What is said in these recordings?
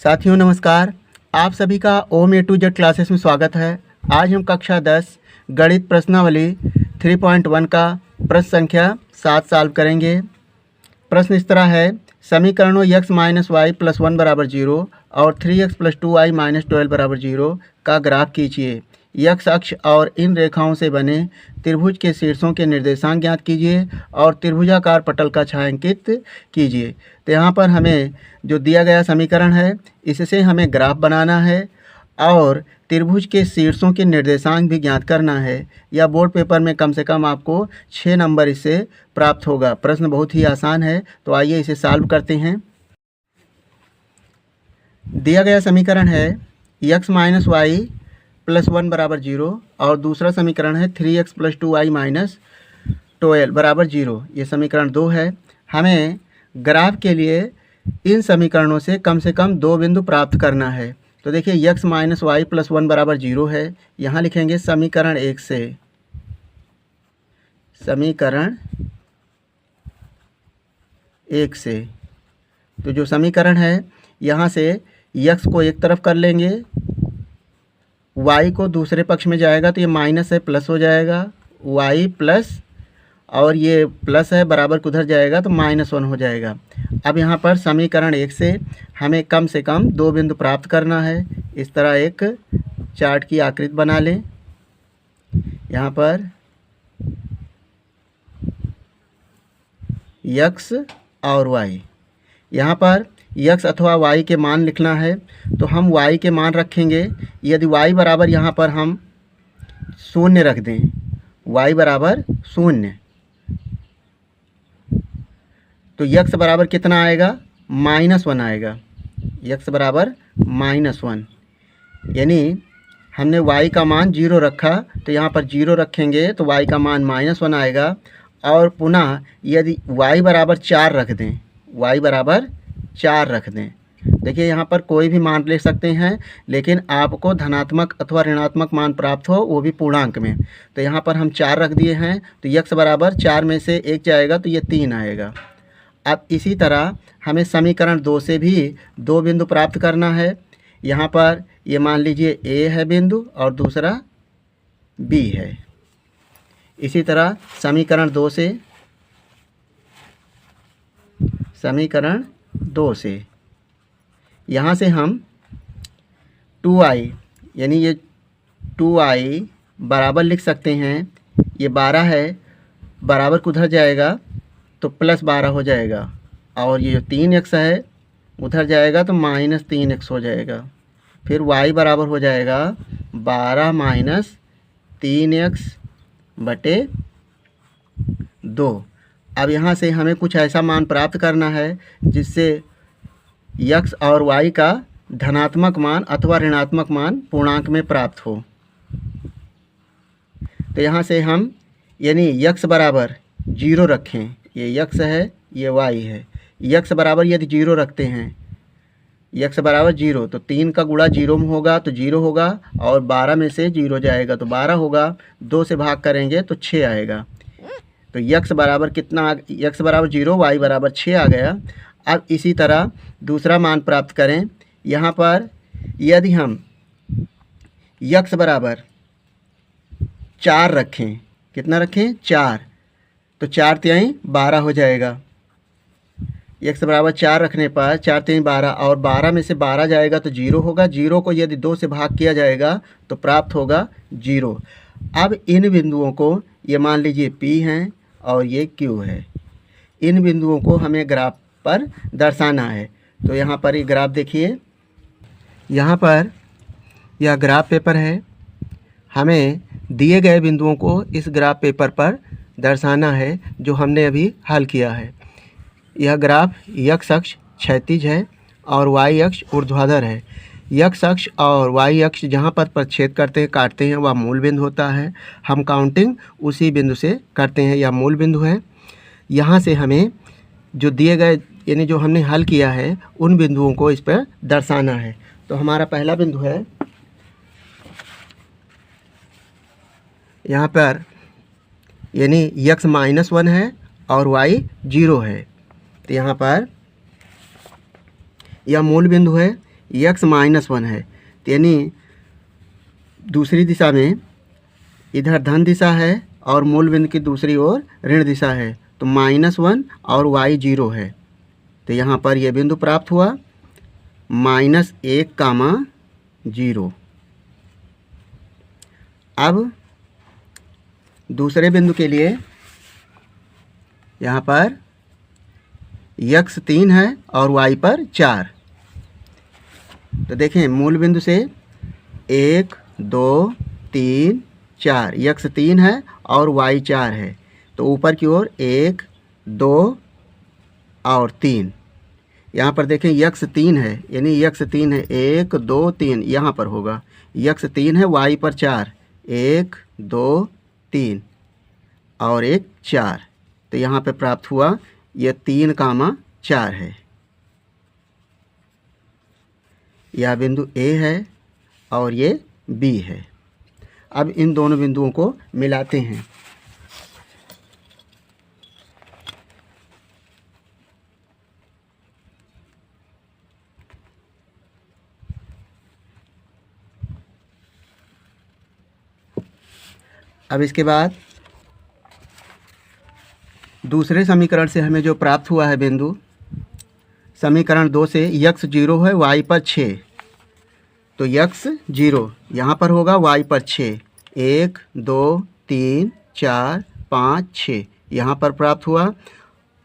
साथियों नमस्कार। आप सभी का ओम ए टू जेड क्लासेस में स्वागत है। आज हम कक्षा 10 गणित प्रश्नावली 3.1 का प्रश्न संख्या 7 सॉल्व करेंगे। प्रश्न इस तरह है, समीकरणों x माइनस वाई प्लस 1 बराबर 0 और 3x प्लस 2y माइनस 12 बराबर 0 का ग्राफ कीजिए। x अक्ष और इन रेखाओं से बने त्रिभुज के शीर्षों के निर्देशांक ज्ञात कीजिए और त्रिभुजाकार पटल का छायांकित कीजिए। तो यहाँ पर हमें जो दिया गया समीकरण है इससे हमें ग्राफ बनाना है और त्रिभुज के शीर्षों के निर्देशांक भी ज्ञात करना है। या बोर्ड पेपर में कम से कम आपको 6 नंबर इससे प्राप्त होगा। प्रश्न बहुत ही आसान है, तो आइए इसे सॉल्व करते हैं। दिया गया समीकरण है x माइनस वाई प्लस 1 बराबर 0 और दूसरा समीकरण है 3x प्लस 2y माइनस 12 बराबर 0। ये समीकरण 2 है। हमें ग्राफ के लिए इन समीकरणों से कम 2 बिंदु प्राप्त करना है। तो देखिए x माइनस वाई प्लस 1 बराबर 0 है। यहाँ लिखेंगे समीकरण 1 से, समीकरण 1 से। तो जो समीकरण है यहाँ से x को एक तरफ कर लेंगे, y को दूसरे पक्ष में जाएगा तो ये माइनस है प्लस हो जाएगा, y प्लस और ये प्लस है बराबर को उधर जाएगा तो -1 हो जाएगा। अब यहाँ पर समीकरण 1 से हमें कम से कम 2 बिंदु प्राप्त करना है। इस तरह एक चार्ट की आकृति बना लें। यहाँ पर x और y, यहाँ पर x अथवा y के मान लिखना है तो हम y के मान रखेंगे। यदि y बराबर यहाँ पर हम 0 रख दें, y बराबर 0, तो x बराबर कितना आएगा? -1 आएगा। x बराबर -1, यानी हमने y का मान 0 रखा तो यहाँ पर 0 रखेंगे तो y का मान -1 आएगा। और पुनः यदि y बराबर 4 रख दें, y बराबर 4 रख दें, देखिए यहाँ पर कोई भी मान ले सकते हैं, लेकिन आपको धनात्मक अथवा ऋणात्मक मान प्राप्त हो, वो भी पूर्णांक में। तो यहाँ पर हम 4 रख दिए हैं तो x बराबर 4 में से 1 जाएगा तो ये 3 आएगा। अब इसी तरह हमें समीकरण 2 से भी 2 बिंदु प्राप्त करना है। यहाँ पर ये मान लीजिए A है बिंदु और दूसरा B है। इसी तरह समीकरण 2 से, समीकरण 2 से यहाँ से हम 2i, यानी ये 2i बराबर लिख सकते हैं, ये 12 है, बराबर को उधर जाएगा तो +12 हो जाएगा, और ये जो 3x है उधर जाएगा तो -3x हो जाएगा। फिर y बराबर हो जाएगा 12 माइनस 3x बटे 2। अब यहाँ से हमें कुछ ऐसा मान प्राप्त करना है जिससे x और y का धनात्मक मान अथवा ऋणात्मक मान पूर्णांक में प्राप्त हो। तो यहाँ से हम यानी x बराबर 0 रखें, ये x है ये y है। x बराबर यदि 0 रखते हैं, x बराबर 0 तो 3 का गुणा 0 में होगा तो 0 होगा, और 12 में से 0 जाएगा तो 12 होगा। 2 से भाग करेंगे तो 6 आएगा। तो x बराबर कितना? x बराबर 0, y बराबर 6 आ गया। अब इसी तरह दूसरा मान प्राप्त करें। यहाँ पर यदि हम x बराबर 4 रखें, कितना रखें? 4, तो 4 तिहाई 12 हो जाएगा। x बराबर 4 रखने पर 4 तिहाई 12, और 12 में से 12 जाएगा तो 0 होगा। 0 को यदि 2 से भाग किया जाएगा तो प्राप्त होगा 0। अब इन बिंदुओं को ये मान लीजिए P हैं और ये Q है। इन बिंदुओं को हमें ग्राफ पर दर्शाना है। तो यहाँ पर ये ग्राफ देखिए, यहाँ पर यह ग्राफ पेपर है। हमें दिए गए बिंदुओं को इस ग्राफ पेपर पर दर्शाना है जो हमने अभी हल किया है। यह ग्राफ x अक्ष क्षैतिज है और y अक्ष ऊर्ध्वाधर है। x अक्ष और y अक्ष जहाँ पर प्रतिच्छेद करते हैं, काटते हैं, वह मूल बिंदु होता है। हम काउंटिंग उसी बिंदु से करते हैं, यह मूल बिंदु है। यहाँ से हमें जो दिए गए यानी जो हमने हल किया है उन बिंदुओं को इस पर दर्शाना है। तो हमारा पहला बिंदु है यहाँ पर, यानी x -1 है और y 0 है। तो यहाँ पर यह मूल बिंदु है। यक्स -1 है, तो यानी दूसरी दिशा में इधर धन दिशा है और मूल बिंदु की दूसरी ओर ऋण दिशा है, तो -1 और y 0 है। तो यहाँ पर यह बिंदु प्राप्त हुआ -1, 0। अब दूसरे बिंदु के लिए यहाँ पर यक्स 3 है और y पर 4। तो देखें मूल बिंदु से 1, 2, 3, 4, यक्स 3 है और y 4 है, तो ऊपर की ओर 1, 2 और 3। यहाँ पर देखें यक्स 3 है, यानी यक्स 3 है, 1, 2, 3 यहाँ पर होगा। यक्स 3 है, y पर 4, 1, 2, 3 और 1, 4। तो यहाँ पे प्राप्त हुआ यह 3, 4 है। यह बिंदु A है और ये B है। अब इन दोनों बिंदुओं को मिलाते हैं। अब इसके बाद दूसरे समीकरण से हमें जो प्राप्त हुआ है बिंदु, समीकरण 2 से यक्स 0 है, y पर 6, तो यक्स 0 यहाँ पर होगा, y पर 6, 1, 2, 3, 4, 5, 6 यहाँ पर प्राप्त हुआ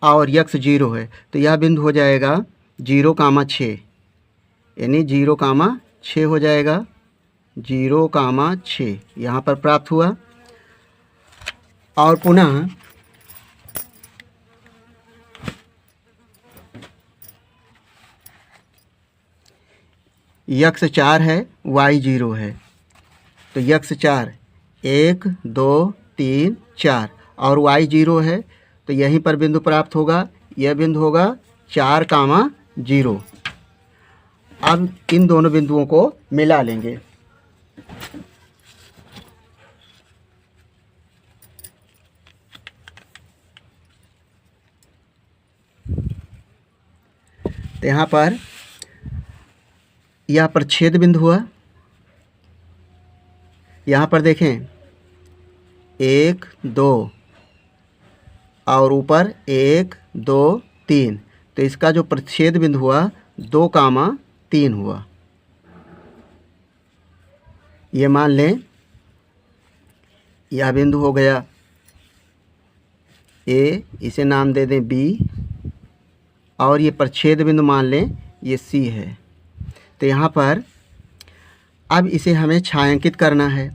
और यक्स 0 है, तो यह बिंदु हो जाएगा 0, 6, यानी 0, 6 हो जाएगा, 0, 6 यहाँ पर प्राप्त हुआ। और पुनः यक्स 4 है, y 0 है, तो यक्स 4, 1, 2, 3, 4 और y 0 है, तो यहीं पर बिंदु प्राप्त होगा। यह बिंदु होगा 4, 0। अब इन दोनों बिंदुओं को मिला लेंगे। तो यहाँ पर यहाँ पर छेद बिंदु हुआ। यहाँ पर देखें 1, 2 और ऊपर 1, 2, 3, तो इसका जो प्रतिच्छेद बिंदु हुआ 2, 3 हुआ। ये मान लें यह बिंदु हो गया A, इसे नाम दे दें B, और ये प्रतिच्छेद बिंदु मान लें ये C है। तो यहाँ पर अब इसे हमें छायांकित करना है,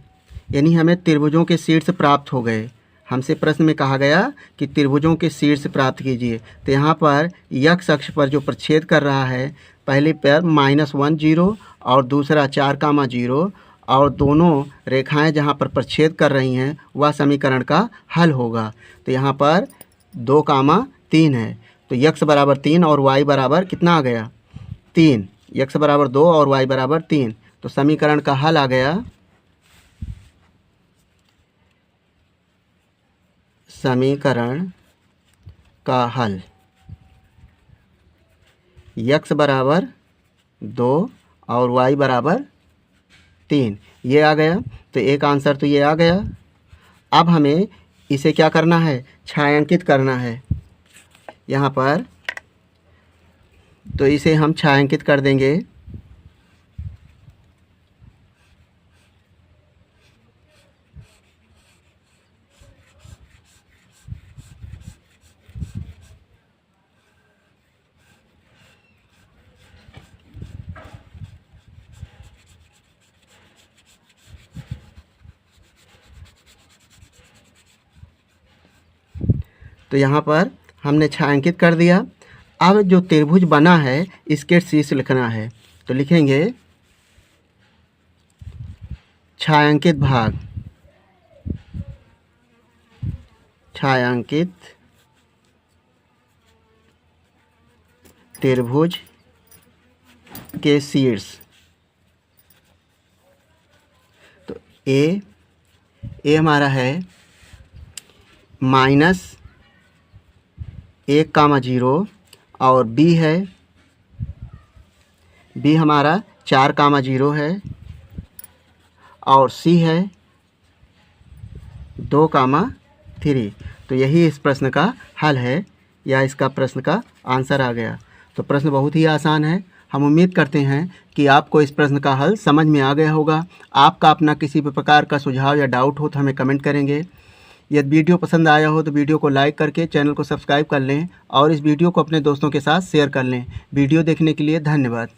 यानी हमें त्रिभुजों के शीर्ष प्राप्त हो गए। हमसे प्रश्न में कहा गया कि त्रिभुजों के शीर्ष प्राप्त कीजिए। तो यहाँ पर यक्स अक्ष पर जो प्रतिच्छेद कर रहा है, पहले पर -1, 0 और दूसरा 4, 0, और दोनों रेखाएं जहाँ पर प्रतिच्छेद कर रही हैं वह समीकरण का हल होगा। तो यहाँ पर 2, 3 है, तो यक्स बराबर 3 और y बराबर कितना आ गया 3, यक्स बराबर 2 और y बराबर 3, तो समीकरण का हल आ गया, समीकरण का हल यक्स बराबर 2 और y बराबर 3 ये आ गया। तो एक आंसर तो ये आ गया। अब हमें इसे क्या करना है, छायांकित करना है यहाँ पर। तो इसे हम छायांकित कर देंगे। तो यहाँ पर हमने छायांकित कर दिया। अब जो त्रिभुज बना है इसके शीर्ष लिखना है, तो लिखेंगे छायांकित भाग, छायांकित त्रिभुज के शीर्ष। तो ए हमारा है -1, 0 और B है बी हमारा 4,0 है और सी है 2,3। तो यही इस प्रश्न का हल है या इसका प्रश्न का आंसर आ गया। तो प्रश्न बहुत ही आसान है। हम उम्मीद करते हैं कि आपको इस प्रश्न का हल समझ में आ गया होगा। आपका अपना किसी भी प्रकार का सुझाव या डाउट हो तो हमें कमेंट करेंगे। यदि वीडियो पसंद आया हो तो वीडियो को लाइक करके चैनल को सब्सक्राइब कर लें और इस वीडियो को अपने दोस्तों के साथ शेयर कर लें। वीडियो देखने के लिए धन्यवाद।